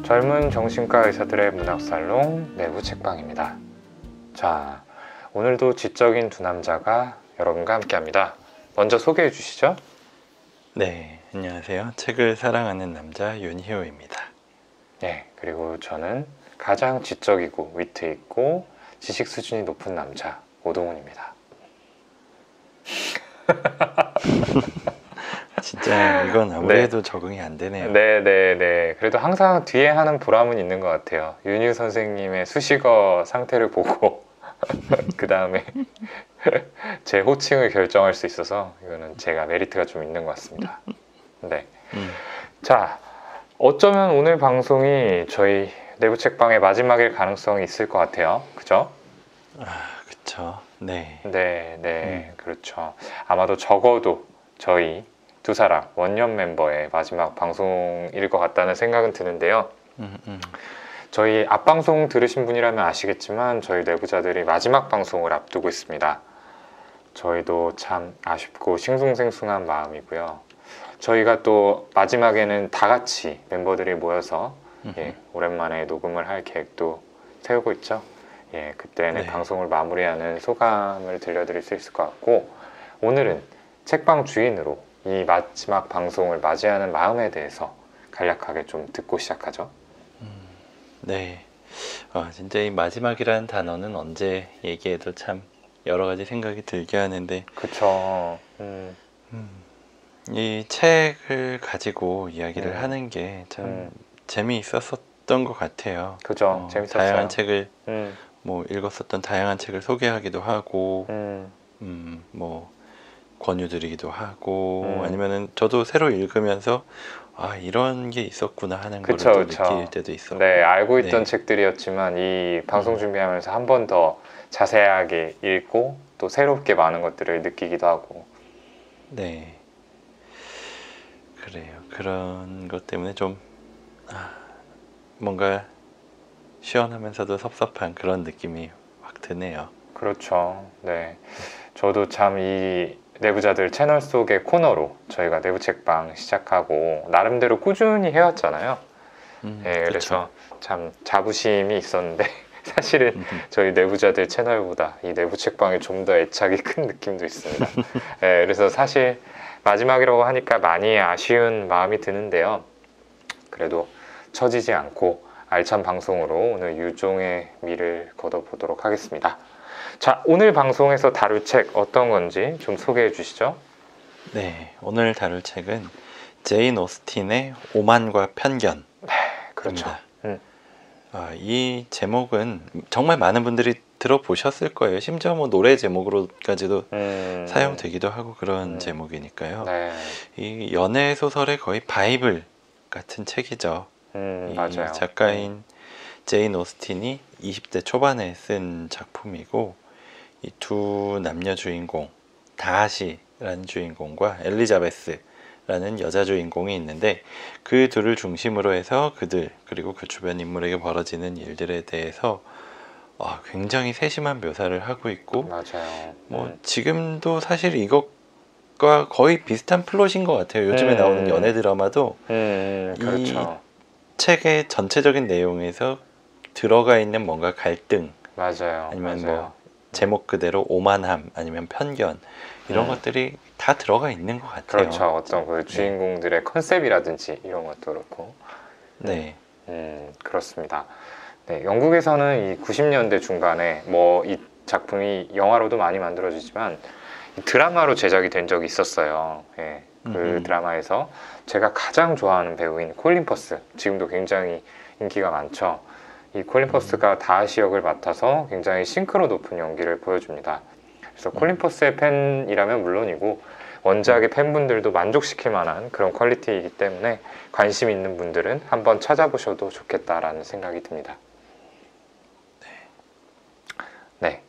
젊은 정신과 의사들의 문학살롱 내부 책방입니다. 자, 오늘도 지적인 두 남자가 여러분과 함께합니다. 먼저 소개해 주시죠. 네, 안녕하세요. 책을 사랑하는 남자 윤희호입니다. 네, 그리고 저는 가장 지적이고 위트 있고 지식 수준이 높은 남자 오동훈입니다. 진짜 이건 아무래도 적응이 안 되네요. 네. 그래도 항상 뒤에 하는 보람은 있는 것 같아요. 윤희 선생님의 수식어 상태를 보고 그 다음에 제 호칭을 결정할 수 있어서 이거는 제가 메리트가 좀 있는 것 같습니다. 네. 자, 어쩌면 오늘 방송이 저희 내부 책방의 마지막일 가능성이 있을 것 같아요. 그죠? 그쵸. 네. 네, 그렇죠. 아마도 적어도 저희 두 사람 원년 멤버의 마지막 방송일 것 같다는 생각은 드는데요. 저희 앞방송 들으신 분이라면 아시겠지만 저희 내부자들이 마지막 방송을 앞두고 있습니다. 저희도 참 아쉽고 싱숭생숭한 마음이고요. 저희가 또 마지막에는 다 같이 멤버들이 모여서 오랜만에 녹음을 할 계획도 세우고 있죠. 그때는 방송을 마무리하는 소감을 들려드릴 수 있을 것 같고, 오늘은 책방 주인으로 이 마지막 방송을 맞이하는 마음에 대해서 간략하게 좀 듣고 시작하죠. 네. 진짜 이 마지막이라는 단어는 언제 얘기해도 참 여러 가지 생각이 들게 하는데, 그쵸. 이 책을 가지고 이야기를 하는 게 참 재미있었던 것 같아요. 그죠. 재밌었어요. 다양한 책을 읽었었던 다양한 책을 소개하기도 하고, 뭐 권유드리기도 하고, 아니면은 저도 새로 읽으면서 이런 게 있었구나 하는 걸 또 느낄 때도 있었고. 네, 알고 있던 책들이었지만 이 방송 준비하면서 한 번 더 자세하게 읽고 또 새롭게 많은 것들을 느끼기도 하고. 네, 그래요. 그런 것 때문에 좀 뭔가 시원하면서도 섭섭한 그런 느낌이 확 드네요. 그렇죠. 네, 저도 참 이 내부자들 채널 속의 코너로 저희가 내부 책방 시작하고 나름대로 꾸준히 해왔잖아요. 그래서 참 자부심이 있었는데 사실은 저희 내부자들 채널보다 이 내부 책방에 좀 더 애착이 큰 느낌도 있습니다. 그래서 사실 마지막이라고 하니까 많이 아쉬운 마음이 드는데요. 그래도 처지지 않고 알찬 방송으로 오늘 유종의 미를 거둬보도록 하겠습니다. 자, 오늘 방송에서 다룰 책 어떤 건지 좀 소개해 주시죠. 네, 오늘 다룰 책은 제인 오스틴의 오만과 편견. 네, 그렇죠. 이 제목은 정말 많은 분들이 들어보셨을 거예요. 심지어 뭐 노래 제목으로까지도 사용되기도 하고 그런 제목이니까요. 네. 이 연애 소설의 거의 바이블 같은 책이죠. 맞아요. 작가인 제인 오스틴이 20대 초반에 쓴 작품이고, 이 두 남녀 주인공, 다하시라는 주인공과 엘리자베스라는 여자 주인공이 있는데, 그 둘을 중심으로 해서 그들 그리고 그 주변 인물에게 벌어지는 일들에 대해서 굉장히 세심한 묘사를 하고 있고, 맞아요. 지금도 사실 이것과 거의 비슷한 플롯인 것 같아요. 요즘에 나오는 연애 드라마도 그렇죠. 이 책의 전체적인 내용에서 들어가 있는 뭔가 갈등, 아니면 뭐 제목 그대로 오만함, 아니면 편견, 이런 것들이 다 들어가 있는 것 같아요. 그렇죠. 어떤 그 주인공들의 컨셉이라든지 이런 것도 그렇고. 그렇습니다. 네, 영국에서는 이 90년대 중반에 이 작품이 영화로도 많이 만들어지지만 드라마로 제작이 된 적이 있었어요. 그 드라마에서 제가 가장 좋아하는 배우인 콜린 퍼스, 지금도 굉장히 인기가 많죠. 이 콜린 퍼스가 다하시 역을 맡아서 굉장히 싱크로 높은 연기를 보여줍니다. 그래서 콜린 퍼스의 팬이라면 물론이고 원작의 팬분들도 만족시킬 만한 그런 퀄리티이기 때문에 관심 있는 분들은 한번 찾아보셔도 좋겠다라는 생각이 듭니다. 네.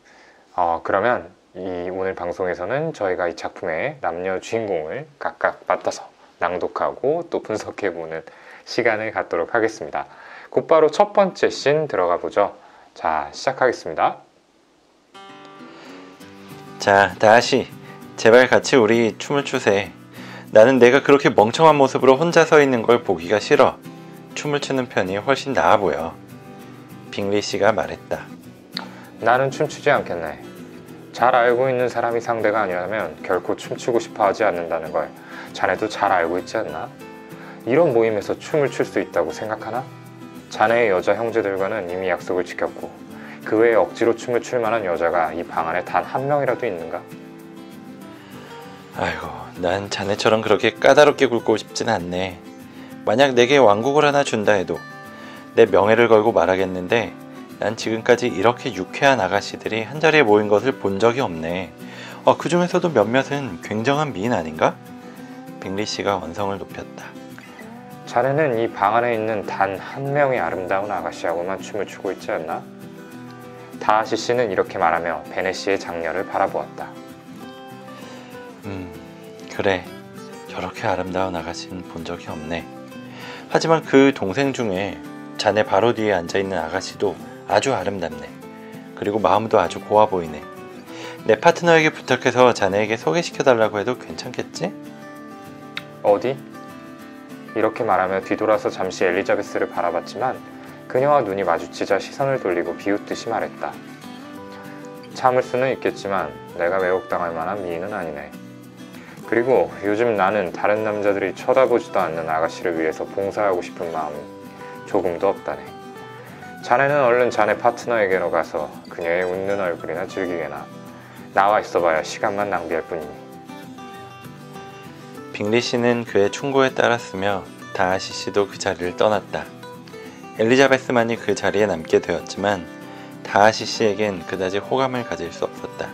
그러면 오늘 방송에서는 저희가 이 작품의 남녀 주인공을 각각 맡아서 낭독하고 또 분석해보는 시간을 갖도록 하겠습니다. 곧바로 첫 번째 씬 들어가 보죠. 자, 시작하겠습니다. 자, 다하시, 제발 같이 우리 춤을 추세. 나는 내가 그렇게 멍청한 모습으로 혼자 서 있는 걸 보기가 싫어. 춤을 추는 편이 훨씬 나아 보여. 빅리 씨가 말했다. 나는 춤추지 않겠네. 잘 알고 있는 사람이 상대가 아니라면 결코 춤추고 싶어 하지 않는다는 걸 자네도 잘 알고 있지 않나? 이런 모임에서 춤을 출 수 있다고 생각하나? 자네의 여자 형제들과는 이미 약속을 지켰고 그 외에 억지로 춤을 출 만한 여자가 이 방 안에 단 한 명이라도 있는가? 아이고, 난 자네처럼 그렇게 까다롭게 굴고 싶진 않네. 만약 내게 왕국을 하나 준다 해도 내 명예를 걸고 말하겠는데 난 지금까지 이렇게 유쾌한 아가씨들이 한자리에 모인 것을 본 적이 없네. 그 중에서도 몇몇은 굉장한 미인 아닌가? 빅리 씨가 언성을 높였다. 자네는 이 방 안에 있는 단 한 명의 아름다운 아가씨하고만 춤을 추고 있지 않나? 다하시 씨는 이렇게 말하며 베네 씨의 장녀를 바라보았다. 그래. 저렇게 아름다운 아가씨는 본 적이 없네. 하지만 그 동생 중에 자네 바로 뒤에 앉아있는 아가씨도 아주 아름답네. 그리고 마음도 아주 고와 보이네. 내 파트너에게 부탁해서 자네에게 소개시켜달라고 해도 괜찮겠지? 어디? 이렇게 말하며 뒤돌아서 잠시 엘리자베스를 바라봤지만 그녀와 눈이 마주치자 시선을 돌리고 비웃듯이 말했다. 참을 수는 있겠지만 내가 왜곡당할 만한 미인은 아니네. 그리고 요즘 나는 다른 남자들이 쳐다보지도 않는 아가씨를 위해서 봉사하고 싶은 마음이 조금도 없다네. 자네는 얼른 자네 파트너에게로 가서 그녀의 웃는 얼굴이나 즐기게나. 나와 있어봐야 시간만 낭비할 뿐이니. 빅리 씨는 그의 충고에 따랐으며 다하시 씨도 그 자리를 떠났다. 엘리자베스만이 그 자리에 남게 되었지만 다하시 씨에겐 그다지 호감을 가질 수 없었다.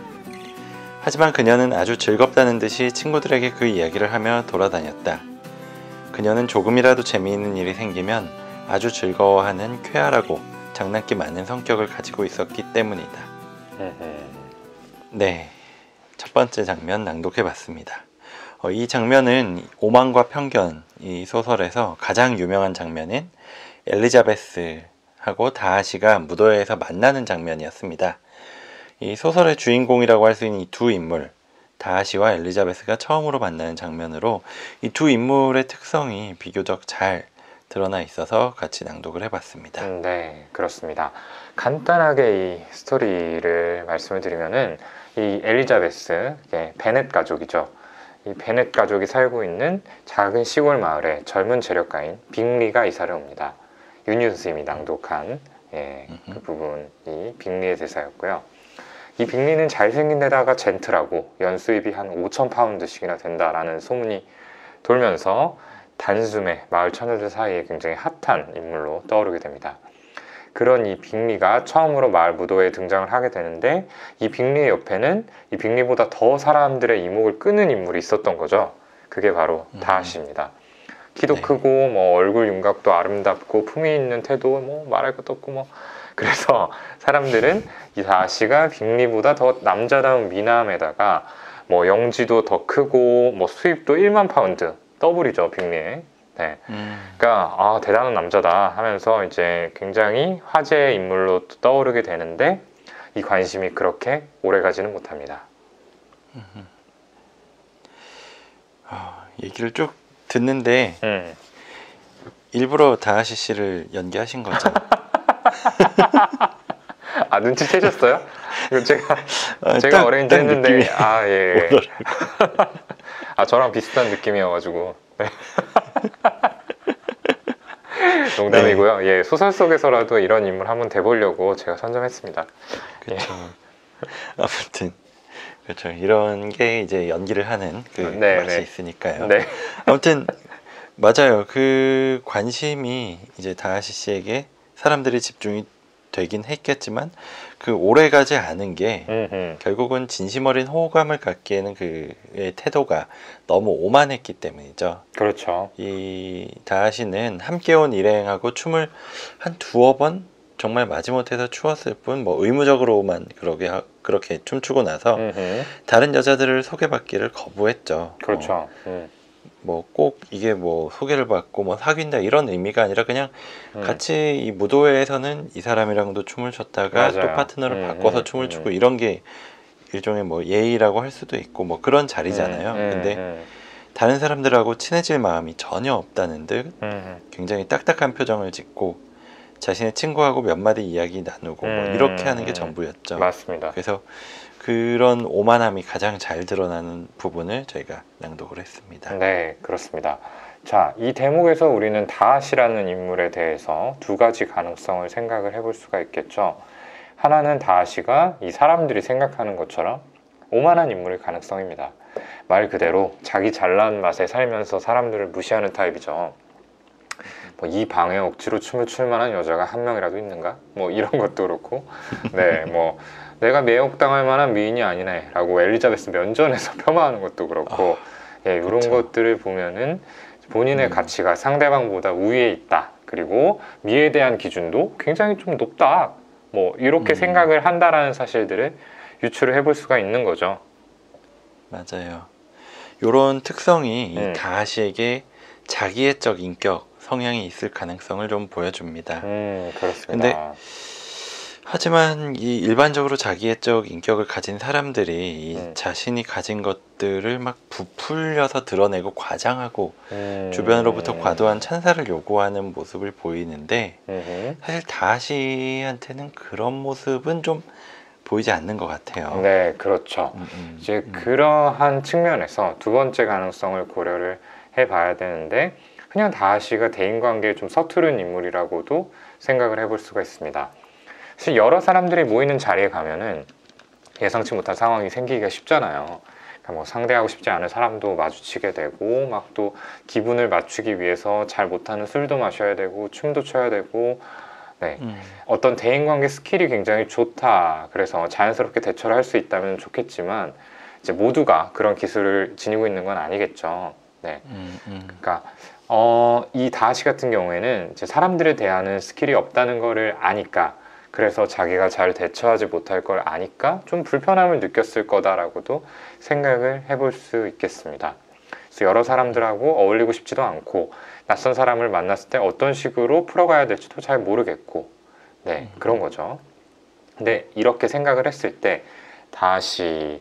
하지만 그녀는 아주 즐겁다는 듯이 친구들에게 그 이야기를 하며 돌아다녔다. 그녀는 조금이라도 재미있는 일이 생기면 아주 즐거워하는 쾌활하고 장난기 많은 성격을 가지고 있었기 때문이다. 네, 첫 번째 장면 낭독해봤습니다. 이 장면은 오만과 편견, 이 소설에서 가장 유명한 장면인 엘리자베스하고 다하시가 무도회에서 만나는 장면이었습니다. 이 소설의 주인공이라고 할 수 있는 이 두 인물, 다하시와 엘리자베스가 처음으로 만나는 장면으로 이 두 인물의 특성이 비교적 잘 드러나 있어서 같이 낭독을 해봤습니다. 네, 그렇습니다. 간단하게 이 스토리를 말씀을 드리면은 이 엘리자베스, 베넷 가족이죠. 이 베넷 가족이 살고 있는 작은 시골 마을에 젊은 재력가인 빅리가 이사를 옵니다. 윤유 선생님이 낭독한 그 부분이 빅리의 대사였고요. 이 빅리는 잘생긴 데다가 젠틀하고 연수입이 한 5,000파운드씩이나 된다라는 소문이 돌면서 단숨에 마을 처녀들 사이에 굉장히 핫한 인물로 떠오르게 됩니다. 그런 이 빅리가 처음으로 마을 무도회에 등장을 하게 되는데 이 빅리의 옆에는 이 빅리보다 더 사람들의 이목을 끄는 인물이 있었던 거죠. 그게 바로 다하시입니다. 키도 크고 뭐 얼굴 윤곽도 아름답고 품위 있는 태도 뭐 말할 것도 없고 뭐 그래서 사람들은 이 다하시가 빅리보다 더 남자다운 미남에다가 뭐 영지도 더 크고 뭐 수입도 1만 파운드 더블이죠 빅리의. 네. 그러니까 대단한 남자다 하면서 이제 굉장히 화제의 인물로 떠오르게 되는데 이 관심이 그렇게 오래가지는 못합니다. 얘기를 쭉 듣는데 일부러 다하시 씨를 연기하신 거죠? 눈치채셨어요? 이거 제가 어레인지 했는데 예. 저랑 비슷한 느낌이어가지고 네. 농담이고요. 네. 예, 소설 속에서라도 이런 인물 한번 돼보려고 제가 선점했습니다. 그렇죠. 아무튼 그렇죠. 이런 게 이제 연기를 하는 그 맛이 있으니까요. 네. 아무튼 맞아요. 그 관심이 이제 다하시 씨에게 사람들이 집중이 되긴 했겠지만 그 오래가지 않은 게 결국은 진심 어린 호감을 갖기에는 그의 태도가 너무 오만했기 때문이죠. 그렇죠. 이 다하시는 함께 온 일행하고 춤을 한 두어 번 정말 마지못해서 추었을 뿐 뭐 의무적으로만 그렇게 춤추고 나서 다른 여자들을 소개받기를 거부했죠. 그렇죠. 뭐 꼭 이게 뭐 소개를 받고 뭐 사귄다 이런 의미가 아니라 그냥 같이 이 무도회에서는 이 사람이랑도 춤을 췄다가 맞아요. 또 파트너를 바꿔서 춤을 추고 이런 게 일종의 뭐 예의라고 할 수도 있고 뭐 그런 자리잖아요. 근데 다른 사람들하고 친해질 마음이 전혀 없다는 듯 굉장히 딱딱한 표정을 짓고 자신의 친구하고 몇 마디 이야기 나누고 뭐 이렇게 하는 게 전부였죠. 맞습니다. 그래서 그런 오만함이 가장 잘 드러나는 부분을 저희가 낭독을 했습니다. 네, 그렇습니다. 자, 이 대목에서 우리는 다하시라는 인물에 대해서 두 가지 가능성을 생각을 해볼 수가 있겠죠. 하나는 다하시가 이 사람들이 생각하는 것처럼 오만한 인물일 가능성입니다. 말 그대로 자기 잘난 맛에 살면서 사람들을 무시하는 타입이죠. 뭐 이 방에 억지로 춤을 출 만한 여자가 한 명이라도 있는가? 뭐 이런 것도 그렇고, 네, 뭐 내가 매혹당할 만한 미인이 아니네 라고 엘리자베스 면전에서 폄하하는 것도 그렇고, 예, 이런 그쵸. 것들을 보면은 본인의 가치가 상대방보다 우위에 있다, 그리고 미에 대한 기준도 굉장히 좀 높다, 뭐 이렇게 생각을 한다라는 사실들을 유추를 해볼 수가 있는 거죠. 맞아요. 이런 특성이 이 다하시에게 자기애적 인격 성향이 있을 가능성을 좀 보여줍니다. 그렇습니다. 근데 하지만 이 일반적으로 자기애적 인격을 가진 사람들이 이 자신이 가진 것들을 막 부풀려서 드러내고 과장하고 주변으로부터 과도한 찬사를 요구하는 모습을 보이는데 사실 다하시한테는 그런 모습은 좀 보이지 않는 것 같아요. 네, 그렇죠. 이제 그러한 측면에서 두 번째 가능성을 고려를 해봐야 되는데, 그냥 다하시가 대인관계에 좀 서투른 인물이라고도 생각을 해볼 수가 있습니다. 사실 여러 사람들이 모이는 자리에 가면은 예상치 못한 상황이 생기기가 쉽잖아요. 그러니까 뭐 상대하고 싶지 않은 사람도 마주치게 되고, 막 또 기분을 맞추기 위해서 잘 못하는 술도 마셔야 되고, 춤도 춰야 되고, 네, 어떤 대인관계 스킬이 굉장히 좋다, 그래서 자연스럽게 대처를 할 수 있다면 좋겠지만, 이제 모두가 그런 기술을 지니고 있는 건 아니겠죠. 네, 그러니까 이 다하시 같은 경우에는 이제 사람들을 대하는 스킬이 없다는 거를 아니까, 그래서 자기가 잘 대처하지 못할 걸 아니까 좀 불편함을 느꼈을 거다라고도 생각을 해볼 수 있겠습니다. 그래서 여러 사람들하고 어울리고 싶지도 않고, 낯선 사람을 만났을 때 어떤 식으로 풀어가야 될지도 잘 모르겠고, 네, 그런 거죠. 근데 이렇게 생각을 했을 때 다하시의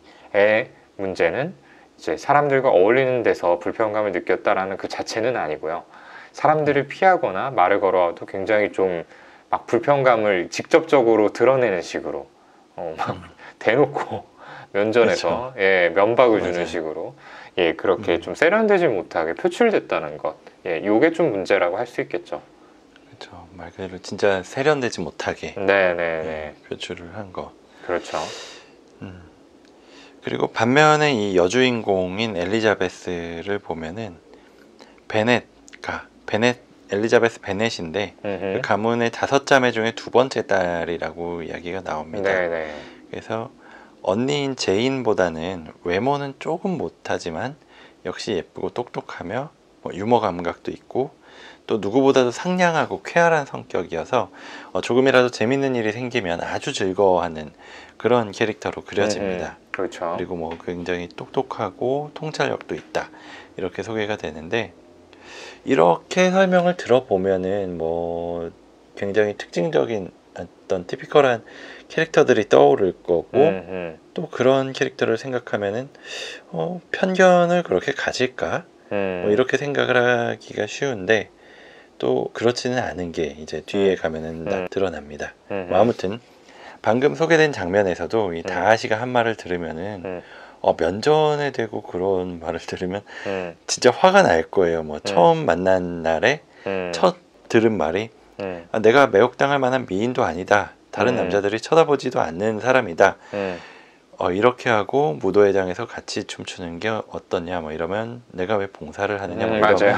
문제는 이제 사람들과 어울리는 데서 불편감을 느꼈다라는 그 자체는 아니고요. 사람들을 피하거나 말을 걸어와도 굉장히 좀 막 불편감을 직접적으로 드러내는 식으로 막 대놓고 면전에서 예, 면박을 주는 식으로, 예, 그렇게 좀 세련되지 못하게 표출됐다는 것, 예, 요게 좀 문제라고 할 수 있겠죠. 그렇죠. 말 그대로 진짜 세련되지 못하게 네네네. 표출을 한 거. 그렇죠. 그리고 반면에 이 여주인공인 엘리자베스를 보면은 엘리자베스 베넷인데 그 가문의 5자매 중에 두 번째 딸이라고 이야기가 나옵니다. 네네. 그래서 언니인 제인보다는 외모는 조금 못하지만 역시 예쁘고 똑똑하며 뭐 유머 감각도 있고 또 누구보다도 상냥하고 쾌활한 성격이어서 조금이라도 재밌는 일이 생기면 아주 즐거워하는 그런 캐릭터로 그려집니다. 그렇죠. 그리고 뭐 굉장히 똑똑하고 통찰력도 있다, 이렇게 소개가 되는데, 이렇게 설명을 들어보면은 뭐 굉장히 특징적인 어떤 티피컬한 캐릭터들이 떠오를 거고, 또 그런 캐릭터를 생각하면은 편견을 그렇게 가질까? 뭐 이렇게 생각을 하기가 쉬운데, 또 그렇지는 않은 게 이제 뒤에 가면은 드러납니다. 뭐 아무튼 방금 소개된 장면에서도 이 다하시가 한 말을 들으면은 면전에 대고 그런 말을 들으면 진짜 화가 날 거예요. 뭐 처음 만난 날에 첫 들은 말이 내가 매혹당할 만한 미인도 아니다, 다른 남자들이 쳐다보지도 않는 사람이다, 이렇게 하고 무도회장에서 같이 춤추는 게 어떠냐, 뭐 이러면 내가 왜 봉사를 하느냐, 뭐 이러면 맞아요.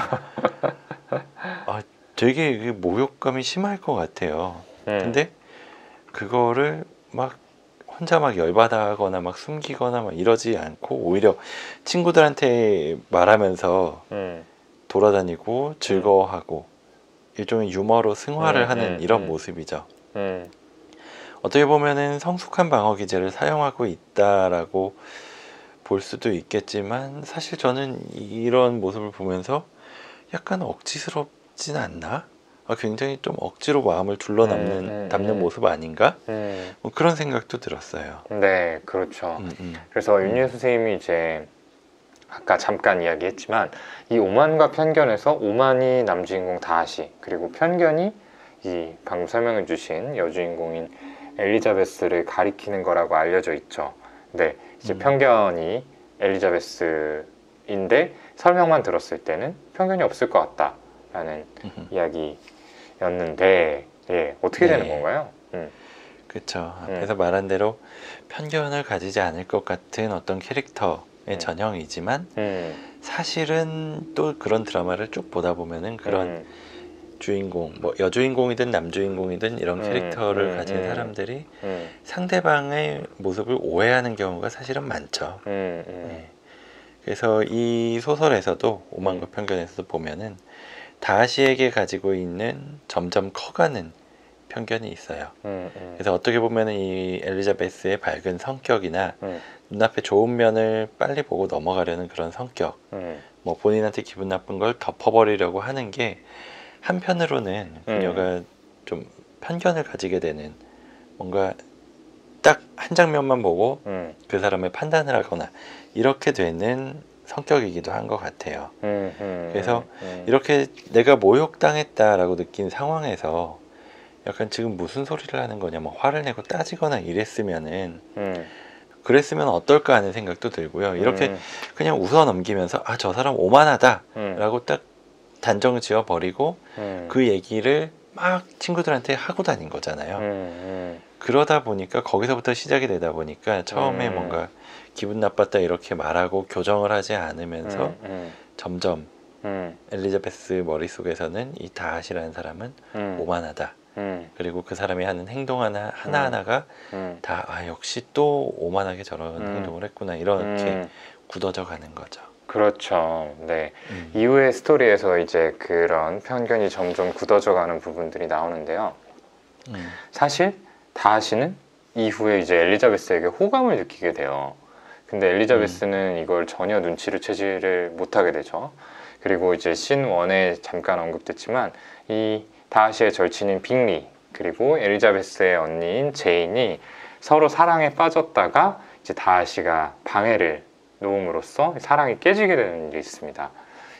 되게 그 모욕감이 심할 것 같아요. 근데 그거를 막 혼자 막 열받아하거나 막 숨기거나 막 이러지 않고 오히려 친구들한테 말하면서 돌아다니고 즐거워하고 일종의 유머로 승화를 하는 이런 모습이죠. 어떻게 보면은 성숙한 방어 기제를 사용하고 있다라고 볼 수도 있겠지만, 사실 저는 이런 모습을 보면서 약간 억지스럽진 않나? 굉장히 좀 억지로 마음을 담는 모습 아닌가? 뭐 그런 생각도 들었어요. 네, 그렇죠. 그래서 윤예 선생님이 이제 아까 잠깐 이야기했지만 이 오만과 편견에서 오만이 남주인공 다하시, 그리고 편견이 이 방금 설명해 주신 여주인공인 엘리자베스를 가리키는 거라고 알려져 있죠. 네, 이제 편견이 엘리자베스인데 설명만 들었을 때는 편견이 없을 것 같다라는 이야기였는데, 예, 어떻게 되는 건가요? 그렇죠. 앞에서 말한 대로 편견을 가지지 않을 것 같은 어떤 캐릭터의 전형이지만 사실은 또 그런 드라마를 쭉 보다 보면은 그런 주인공, 뭐 여주인공이든 남주인공이든 이런 캐릭터를 가진 사람들이 상대방의 모습을 오해하는 경우가 사실은 많죠. 네. 그래서 이 소설에서도 오만과 편견에서도 보면은 다하시에게 가지고 있는 점점 커가는 편견이 있어요. 그래서 어떻게 보면은 이 엘리자베스의 밝은 성격이나 눈앞에 좋은 면을 빨리 보고 넘어가려는 그런 성격, 뭐 본인한테 기분 나쁜 걸 덮어버리려고 하는 게 한편으로는 그녀가 좀 편견을 가지게 되는, 뭔가 딱 한 장면만 보고 그 사람을 판단을 하거나 이렇게 되는 성격이기도 한 것 같아요. 그래서 이렇게 내가 모욕당했다라고 느낀 상황에서 약간 지금 무슨 소리를 하는 거냐, 뭐 화를 내고 따지거나 이랬으면은 그랬으면 어떨까 하는 생각도 들고요. 이렇게 그냥 웃어 넘기면서 아, 저 사람 오만하다 라고 딱 단정 지어 버리고 그 얘기를 막 친구들한테 하고 다닌 거잖아요. 그러다 보니까 거기서부터 시작이 되다 보니까 처음에 뭔가 기분 나빴다 이렇게 말하고 교정을 하지 않으면서 점점 엘리자베스 머릿속에서는 이 다하시라는 사람은 오만하다. 그리고 그 사람이 하는 행동 하나하나가 다 아, 역시 또 오만하게 저런 행동을 했구나, 이렇게 굳어져 가는 거죠. 그렇죠. 네. 이후의 스토리에서 이제 그런 편견이 점점 굳어져가는 부분들이 나오는데요. 사실 다하시는 이후에 이제 엘리자베스에게 호감을 느끼게 돼요. 근데 엘리자베스는 이걸 전혀 눈치를 채지를 못하게 되죠. 그리고 이제 신 1에 잠깐 언급됐지만 이 다하시의 절친인 빅리, 그리고 엘리자베스의 언니인 제인이 서로 사랑에 빠졌다가 이제 다하시가 방해를 놓음으로써 사랑이 깨지게 되는 일이 있습니다.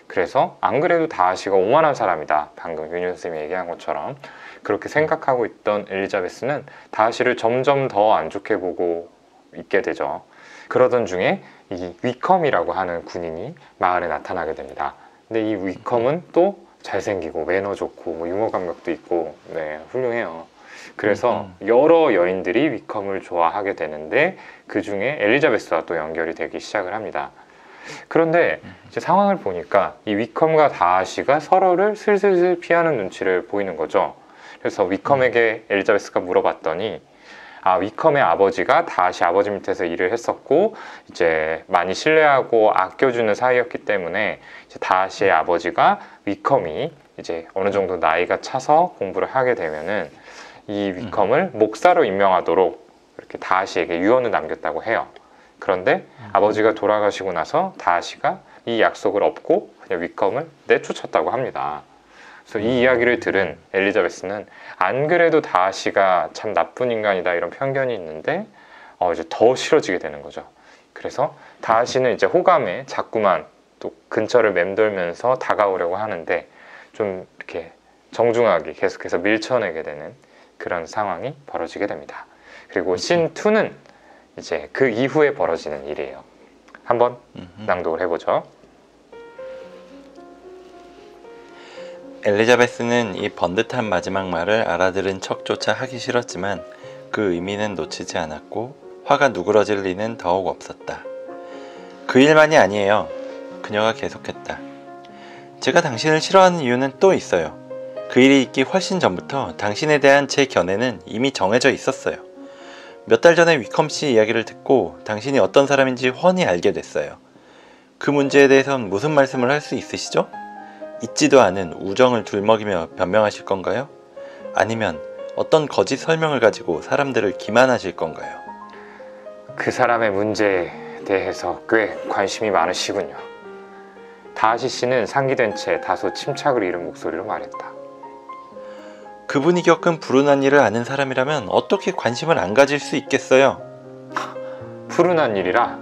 그래서 안 그래도 다하시가 오만한 사람이다, 방금 윤희 선생님이 얘기한 것처럼 그렇게 생각하고 있던 엘리자베스는 다하시를 점점 더 안 좋게 보고 있게 되죠. 그러던 중에 이 위컴이라고 하는 군인이 마을에 나타나게 됩니다. 근데 이 위컴은 또 잘생기고 매너 좋고 뭐 유머 감각도 있고, 네, 훌륭해요. 그래서 여러 여인들이 위컴을 좋아하게 되는데 그 중에 엘리자베스와 또 연결이 되기 시작을 합니다. 그런데 이제 상황을 보니까 이 위컴과 다하시가 서로를 슬슬 피하는 눈치를 보이는 거죠. 그래서 위컴에게 엘리자베스가 물어봤더니 아, 위컴의 아버지가 다하시 아버지 밑에서 일을 했었고 이제 많이 신뢰하고 아껴주는 사이였기 때문에 이제 다하시의 아버지가 위컴이 이제 어느 정도 나이가 차서 공부를 하게 되면은 이 위컴을 목사로 임명하도록 이렇게 다하시에게 유언을 남겼다고 해요. 그런데 아버지가 돌아가시고 나서 다하시가 이 약속을 어기고 그냥 위컴을 내쫓았다고 합니다. 그래서 이 이야기를 들은 엘리자베스는 안 그래도 다하시가 참 나쁜 인간이다 이런 편견이 있는데 이제 더 싫어지게 되는 거죠. 그래서 다하시는 이제 호감에 자꾸만 또 근처를 맴돌면서 다가오려고 하는데 좀 이렇게 정중하게 계속해서 밀쳐내게 되는 그런 상황이 벌어지게 됩니다. 그리고 신 2는 이제 그 이후에 벌어지는 일이에요. 한번 낭독을 해보죠. 엘리자베스는 이 번듯한 마지막 말을 알아들은 척조차 하기 싫었지만 그 의미는 놓치지 않았고 화가 누그러질 리는 더욱 없었다. 그 일만이 아니에요. 그녀가 계속했다. 제가 당신을 싫어하는 이유는 또 있어요. 그 일이 있기 훨씬 전부터 당신에 대한 제 견해는 이미 정해져 있었어요. 몇 달 전에 위컴 씨 이야기를 듣고 당신이 어떤 사람인지 훤히 알게 됐어요. 그 문제에 대해선 무슨 말씀을 할 수 있으시죠? 있지도 않은 우정을 둘먹이며 변명하실 건가요? 아니면 어떤 거짓 설명을 가지고 사람들을 기만하실 건가요? 그 사람의 문제에 대해서 꽤 관심이 많으시군요. 다하시 씨는 상기된 채 다소 침착을 잃은 목소리로 말했다. 그분이 겪은 불운한 일을 아는 사람이라면 어떻게 관심을 안 가질 수 있겠어요? 불운한 일이라?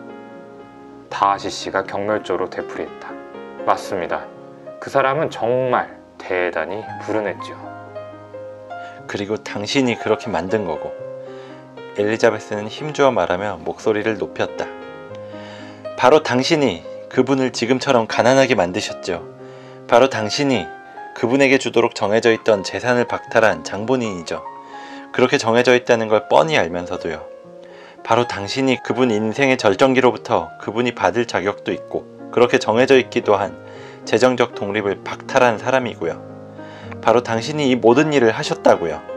다하시 씨가 경멸조로 되풀이했다. 맞습니다. 그 사람은 정말 대단히 불운했죠. 그리고 당신이 그렇게 만든 거고. 엘리자베스는 힘주어 말하며 목소리를 높였다. 바로 당신이 그분을 지금처럼 가난하게 만드셨죠. 바로 당신이 그분에게 주도록 정해져 있던 재산을 박탈한 장본인이죠. 그렇게 정해져 있다는 걸 뻔히 알면서도요. 바로 당신이 그분 인생의 절정기로부터 그분이 받을 자격도 있고 그렇게 정해져 있기도 한 재정적 독립을 박탈한 사람이고요. 바로 당신이 이 모든 일을 하셨다고요.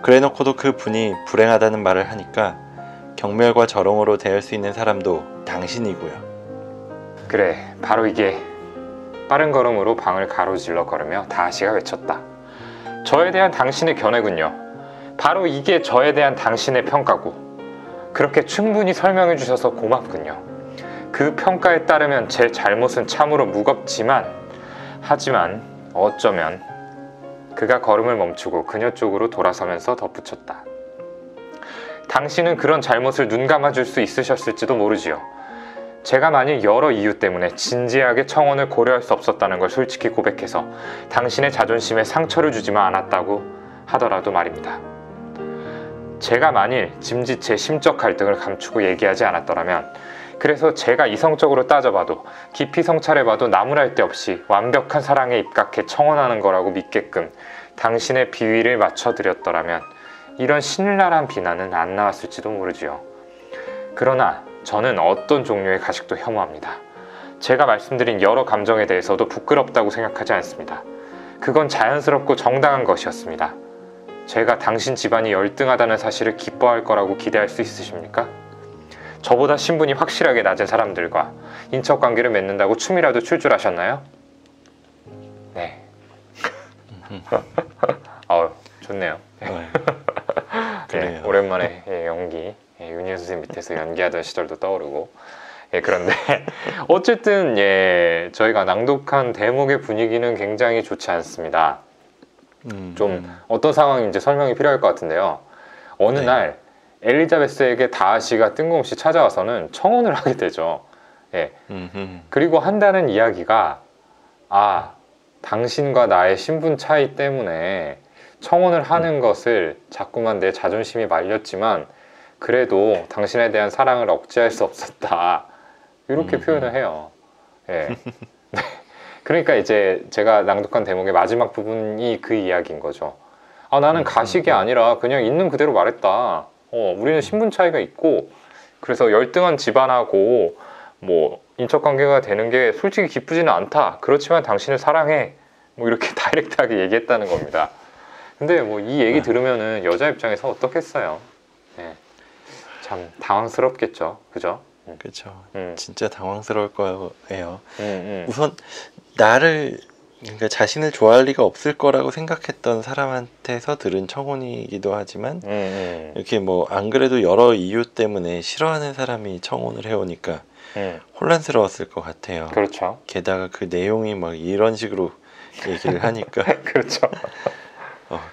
그래놓고도 그 분이 불행하다는 말을 하니까 경멸과 저롱으로 대할 수 있는 사람도 당신이고요. 그래, 바로 이게. 빠른 걸음으로 방을 가로질러 걸으며 다하시가 외쳤다. 저에 대한 당신의 견해군요. 바로 이게 저에 대한 당신의 평가고 그렇게 충분히 설명해 주셔서 고맙군요. 그 평가에 따르면 제 잘못은 참으로 무겁지만 하지만 어쩌면. 그가 걸음을 멈추고 그녀 쪽으로 돌아서면서 덧붙였다. 당신은 그런 잘못을 눈감아줄 수 있으셨을지도 모르지요. 제가 만일 여러 이유 때문에 진지하게 청혼을 고려할 수 없었다는 걸 솔직히 고백해서 당신의 자존심에 상처를 주지만 않았다고 하더라도 말입니다. 제가 만일 짐짓 제 심적 갈등을 감추고 얘기하지 않았더라면, 그래서 제가 이성적으로 따져봐도 깊이 성찰해봐도 나무랄 데 없이 완벽한 사랑에 입각해 청혼하는 거라고 믿게끔 당신의 비위를 맞춰드렸더라면 이런 신랄한 비난은 안 나왔을지도 모르지요. 그러나 저는 어떤 종류의 가식도 혐오합니다. 제가 말씀드린 여러 감정에 대해서도 부끄럽다고 생각하지 않습니다. 그건 자연스럽고 정당한 것이었습니다. 제가 당신 집안이 열등하다는 사실을 기뻐할 거라고 기대할 수 있으십니까? 저보다 신분이 확실하게 낮은 사람들과 인척관계를 맺는다고 춤이라도 출 줄 아셨나요? 네. 좋네요. 네, 오랜만에 연기, 윤희연 선생님 밑에서 연기하던 시절도 떠오르고. 그런데 어쨌든 저희가 낭독한 대목의 분위기는 굉장히 좋지 않습니다. 좀 어떤 상황인지 설명이 필요할 것 같은데요. 어느 날 엘리자베스에게 다하시가 뜬금없이 찾아와서는 청혼을 하게 되죠. 그리고 한다는 이야기가 당신과 나의 신분 차이 때문에 청혼을 하는 것을 자꾸만 내 자존심이 말렸지만 그래도 당신에 대한 사랑을 억제할 수 없었다. 이렇게 표현을 해요. 그러니까 이제 제가 낭독한 대목의 마지막 부분이 그 이야기인 거죠. 나는 가식이 아니라 그냥 있는 그대로 말했다. 우리는 신분 차이가 있고 그래서 열등한 집안하고 뭐 인척관계가 되는 게 솔직히 기쁘지는 않다. 그렇지만 당신을 사랑해. 뭐 이렇게 다이렉트하게 얘기했다는 겁니다. 근데 뭐 이 얘기 들으면은 여자 입장에서 어떻겠어요? 참 당황스럽겠죠. 그죠? 그렇죠. 진짜 당황스러울 거예요. 우선 나를, 그러니까 자신을 좋아할 리가 없을 거라고 생각했던 사람한테서 들은 청혼이기도 하지만 이렇게 뭐 안 그래도 여러 이유 때문에 싫어하는 사람이 청혼을 해오니까 혼란스러웠을 것 같아요. 그렇죠. 게다가 그 내용이 막 이런 식으로 얘기를 하니까 그렇죠.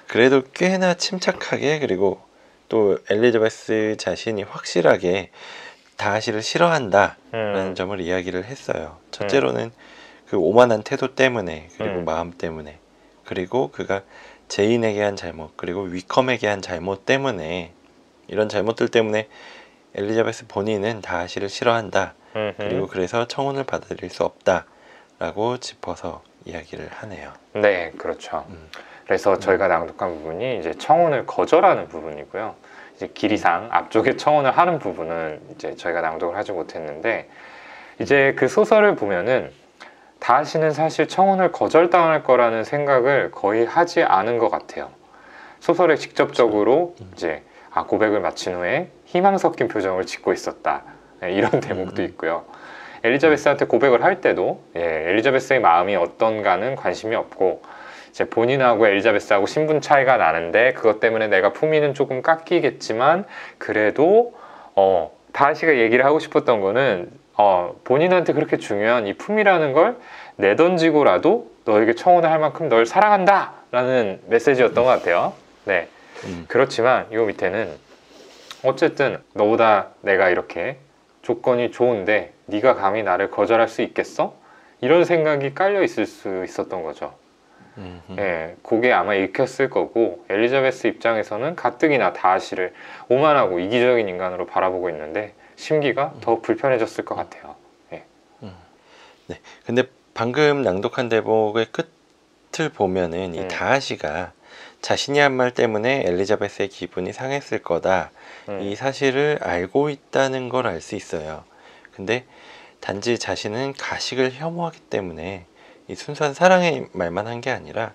그래도 꽤나 침착하게, 그리고 또 엘리자베스 자신이 확실하게 다하시를 싫어한다라는 점을 이야기를 했어요. 첫째로는 그 오만한 태도 때문에, 그리고 마음 때문에, 그리고 그가 제인에게 한 잘못, 그리고 위컴에게 한 잘못 때문에, 이런 잘못들 때문에 엘리자베스 본인은 다하시를 싫어한다. 그리고 그래서 청혼을 받아들일 수 없다라고 짚어서 이야기를 하네요. 네, 그렇죠. 그래서 저희가 낭독한 부분이 이제 청혼을 거절하는 부분이고요. 이제 길이상 앞쪽에 청혼을 하는 부분은 이제 저희가 낭독을 하지 못했는데, 이제 그 소설을 보면은 다하시는 사실 청혼을 거절당할 거라는 생각을 거의 하지 않은 것 같아요. 소설에 직접적으로 이제 고백을 마친 후에 희망 섞인 표정을 짓고 있었다. 이런 대목도 있고요. 엘리자베스한테 고백을 할 때도 엘리자베스의 마음이 어떤가는 관심이 없고, 이제 본인하고 엘리자베스하고 신분 차이가 나는데 그것 때문에 내가 품위는 조금 깎이겠지만 그래도 다하시가 얘기를 하고 싶었던 거는 본인한테 그렇게 중요한 이 품위라는 걸 내던지고라도 너에게 청혼을 할 만큼 널 사랑한다 라는 메시지였던 것 같아요. 네. 그렇지만 이 밑에는 어쨌든 너보다 내가 이렇게 조건이 좋은데 네가 감히 나를 거절할 수 있겠어? 이런 생각이 깔려 있을 수 있었던 거죠. 예, 그게 아마 읽혔을 거고 엘리자베스 입장에서는 가뜩이나 다하시를 오만하고 이기적인 인간으로 바라보고 있는데 심기가 더 불편해졌을 것 같아요. 예. 네, 근데 방금 낭독한 대목의 끝을 보면은 이 다하시가 자신이 한 말 때문에 엘리자베스의 기분이 상했을 거다 이 사실을 알고 있다는 걸 알 수 있어요. 근데 단지 자신은 가식을 혐오하기 때문에 이 순수한 사랑의 말만 한 게 아니라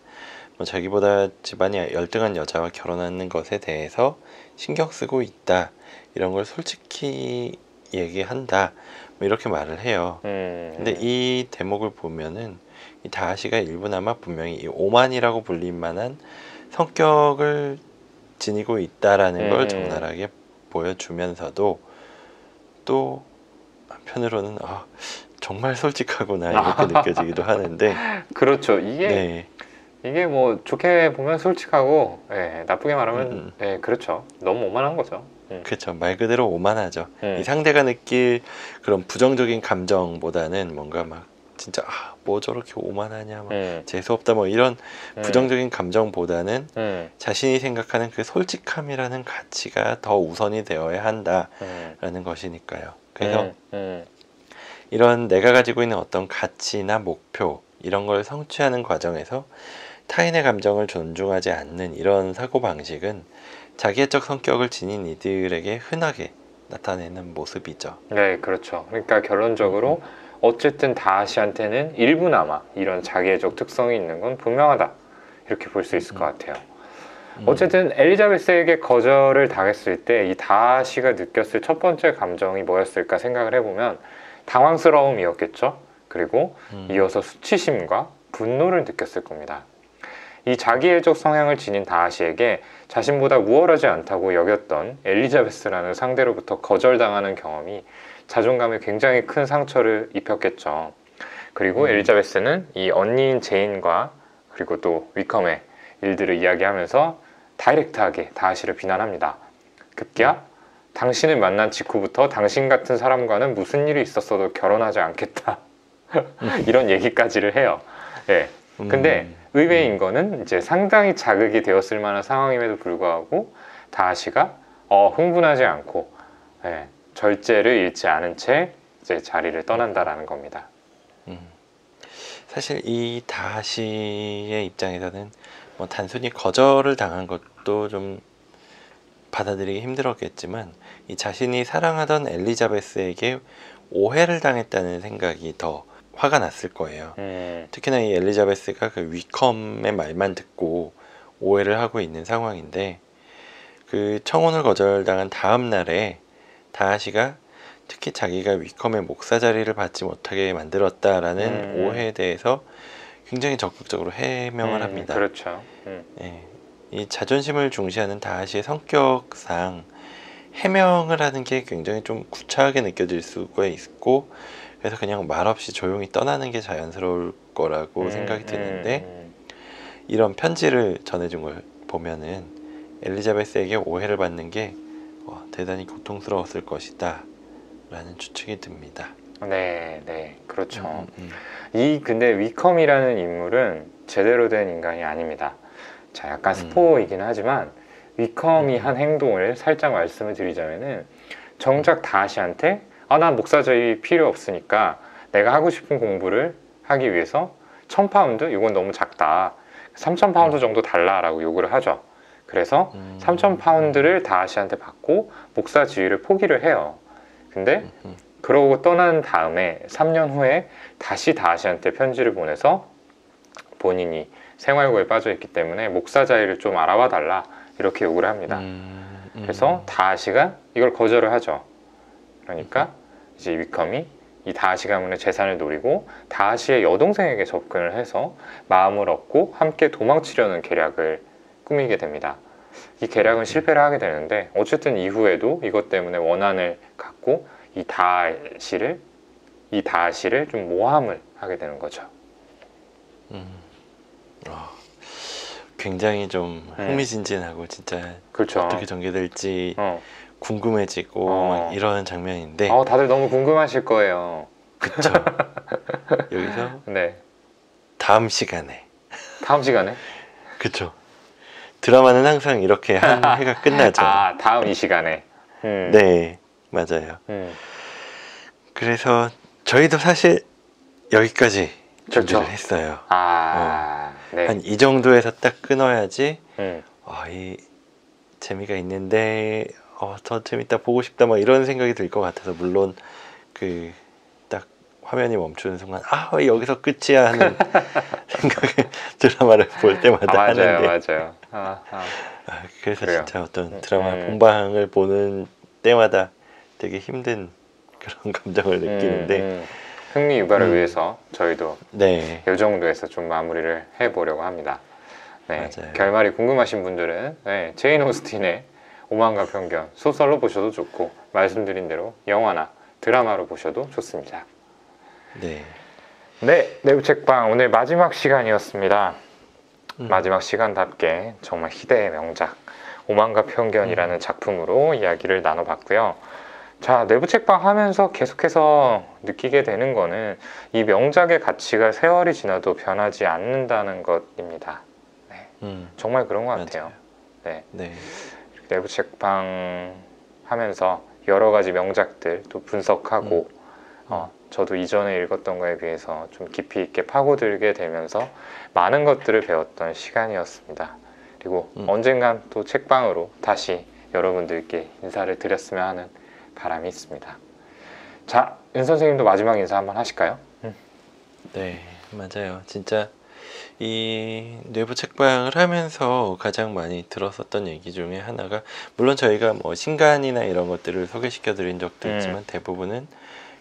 뭐 자기보다 집안이 열등한 여자와 결혼하는 것에 대해서 신경 쓰고 있다 이런 걸 솔직히 얘기한다 뭐 이렇게 말을 해요. 근데 이 대목을 보면은 이 다하시가 일부나마 분명히 이 오만이라고 불릴 만한 성격을 지니고 있다라는 걸 적나라하게 보여주면서도 또 한편으로는 정말 솔직하구나 이렇게 느껴지기도 하는데 그렇죠. 이게 뭐 좋게 보면 솔직하고 예, 나쁘게 말하면 예, 그렇죠. 너무 오만한 거죠. 그렇죠. 말 그대로 오만하죠. 이 상대가 느낄 그런 부정적인 감정보다는 뭔가 막 진짜 뭐 저렇게 오만하냐 막 재수없다 뭐 이런 부정적인 감정보다는 자신이 생각하는 그 솔직함이라는 가치가 더 우선이 되어야 한다라는 것이니까요. 그래서 이런 내가 가지고 있는 어떤 가치나 목표 이런 걸 성취하는 과정에서 타인의 감정을 존중하지 않는 이런 사고방식은 자기애적 성격을 지닌 이들에게 흔하게 나타내는 모습이죠. 네, 그렇죠. 그러니까 결론적으로 어쨌든 다하시한테는 일부나마 이런 자기애적 특성이 있는 건 분명하다. 이렇게 볼 수 있을 것 같아요. 어쨌든 엘리자베스에게 거절을 당했을 때 이 다하시가 느꼈을 첫 번째 감정이 뭐였을까 생각을 해보면 당황스러움이었겠죠. 그리고 이어서 수치심과 분노를 느꼈을 겁니다. 이 자기애적 성향을 지닌 다하시에게 자신보다 우월하지 않다고 여겼던 엘리자베스라는 상대로부터 거절당하는 경험이 자존감에 굉장히 큰 상처를 입혔겠죠. 그리고 엘리자베스는 이 언니인 제인과 그리고 또 위컴의 일들을 이야기하면서 다이렉트하게 다하시를 비난합니다. 급기야 당신을 만난 직후부터 당신 같은 사람과는 무슨 일이 있었어도 결혼하지 않겠다. 이런 얘기까지를 해요. 예. 근데 의외인 거는 이제 상당히 자극이 되었을 만한 상황임에도 불구하고 다하시가 흥분하지 않고 절제를 잃지 않은 채 이제 자리를 떠난다라는 겁니다. 사실 이 다하시의 입장에서는 뭐 단순히 거절을 당한 것도 좀 받아들이기 힘들었겠지만 이 자신이 사랑하던 엘리자베스에게 오해를 당했다는 생각이 더 화가 났을 거예요. 특히나 이 엘리자베스가 그 위컴의 말만 듣고 오해를 하고 있는 상황인데 그 청혼을 거절당한 다음 날에 다하시가 특히 자기가 위컴의 목사 자리를 받지 못하게 만들었다라는 오해에 대해서 굉장히 적극적으로 해명을 합니다. 그렇죠. 예, 이 자존심을 중시하는 다하시의 성격상 해명을 하는 게 굉장히 좀 구차하게 느껴질 수가 있고 그래서 그냥 말없이 조용히 떠나는 게 자연스러울 거라고 생각이 드는데 이런 편지를 전해준 걸 보면은 엘리자베스에게 오해를 받는 게 대단히 고통스러웠을 것이다 라는 추측이 듭니다. 네, 그렇죠. 근데 위컴이라는 인물은 제대로 된 인간이 아닙니다. 자, 약간 스포이긴 하지만 위컴이 한 행동을 살짝 말씀을 드리자면은 정작 다하시한테 난 목사자리 필요 없으니까 내가 하고 싶은 공부를 하기 위해서 1000파운드? 이건 너무 작다. 3000파운드 정도 달라라고 요구를 하죠. 그래서 3000파운드를 다하시한테 받고 목사 지위를 포기를 해요. 근데 그러고 떠난 다음에 3년 후에 다시 다하시한테 편지를 보내서 본인이 생활고에 빠져 있기 때문에 목사 자리를 좀 알아봐 달라 이렇게 요구를 합니다. 그래서 다하시가 이걸 거절을 하죠. 그러니까 이제 위컴이 이 다하시 가문의 재산을 노리고 다하시의 여동생에게 접근을 해서 마음을 얻고 함께 도망치려는 계략을 꾸미게 됩니다. 이 계략은 실패를 하게 되는데 어쨌든 이후에도 이것 때문에 원한을 갖고 이 다하시를 좀 모함을 하게 되는 거죠. 굉장히 좀 흥미진진하고 진짜 그렇죠. 어떻게 전개될지 궁금해지고 막 이런 장면인데 다들 너무 궁금하실 거예요. 그쵸. 여기서 네. 다음 시간에 다음 시간에? 그쵸. 드라마는 항상 이렇게 한 회가 끝나죠. 다음 이 시간에. 네, 맞아요. 그래서 저희도 사실 여기까지 그렇죠. 준비를 했어요. 네. 한 이 정도에서 딱 끊어야지 음. 이 재미가 있는데 더 재밌다 보고 싶다 막 이런 생각이 들 것 같아서 물론 그 딱 화면이 멈추는 순간 왜 여기서 끝이야 하는 생각을 드라마를 볼 때마다 하는데 맞아요. 그래서 그래요. 진짜 어떤 드라마 본방을 보는 때마다 되게 힘든 그런 감정을 느끼는데 흥미 유발을 위해서 저희도 네, 이 정도에서 좀 마무리를 해보려고 합니다. 네, 맞아요. 결말이 궁금하신 분들은 제인 오스틴의 오만과 편견 소설로 보셔도 좋고 말씀드린 대로 영화나 드라마로 보셔도 좋습니다. 네, 내부 책방 오늘 마지막 시간이었습니다. 마지막 시간답게 정말 희대의 명작 오만과 편견이라는 작품으로 이야기를 나눠봤고요. 자, 내부 책방 하면서 계속해서 느끼게 되는 거는 이 명작의 가치가 세월이 지나도 변하지 않는다는 것입니다. 정말 그런 것 같아요. 네. 내부 책방 하면서 여러 가지 명작들 또 분석하고 저도 이전에 읽었던 거에 비해서 좀 깊이 있게 파고들게 되면서 많은 것들을 배웠던 시간이었습니다. 그리고 언젠간 또 책방으로 다시 여러분들께 인사를 드렸으면 하는 바람이 있습니다. 자, 윤 선생님도 마지막 인사 한번 하실까요? 네, 맞아요. 진짜 이 내부 책방을 하면서 가장 많이 들었었던 얘기 중에 하나가 물론 저희가 뭐 신간이나 이런 것들을 소개시켜 드린 적도 있지만 대부분은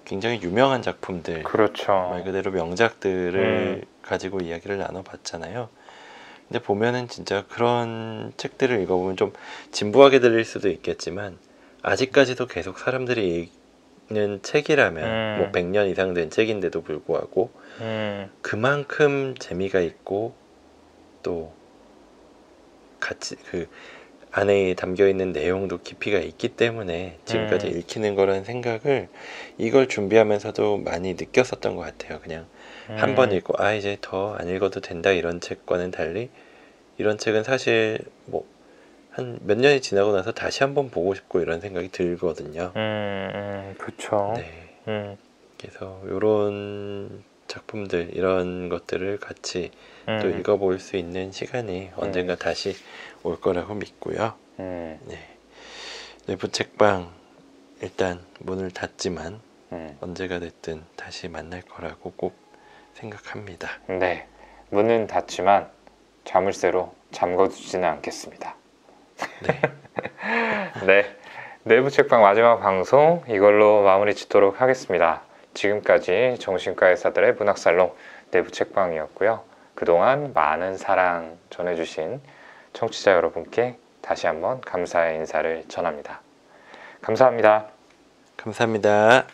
굉장히 유명한 작품들, 그렇죠. 말 그대로 명작들을 가지고 이야기를 나눠봤잖아요. 근데 보면은 진짜 그런 책들을 읽어보면 좀 진부하게 들릴 수도 있겠지만 아직까지도 계속 사람들이 읽는 책이라면 뭐 100년 이상 된 책인데도 불구하고 그만큼 재미가 있고 또 같이 그 안에 담겨있는 내용도 깊이가 있기 때문에 지금까지 읽히는 거라는 생각을 이걸 준비하면서도 많이 느꼈었던 것 같아요. 그냥 한 번 읽고 이제 더 안 읽어도 된다 이런 책과는 달리 이런 책은 사실 뭐 한 몇 년이 지나고 나서 다시 한번 보고 싶고 이런 생각이 들거든요. 그렇죠. 네. 그래서 이런 작품들 이런 것들을 같이 또 읽어볼 수 있는 시간이 언젠가 다시 올 거라고 믿고요. 네. 내부 책방 일단 문을 닫지만 언제가 됐든 다시 만날 거라고 꼭 생각합니다. 네, 문은 닫지만 자물쇠로 잠궈두지는 않겠습니다. 네. 네, 내부 책방 마지막 방송 이걸로 마무리 짓도록 하겠습니다. 지금까지 정신과 의사들의 문학살롱 내부 책방이었고요. 그동안 많은 사랑 전해주신 청취자 여러분께 다시 한번 감사의 인사를 전합니다. 감사합니다. 감사합니다.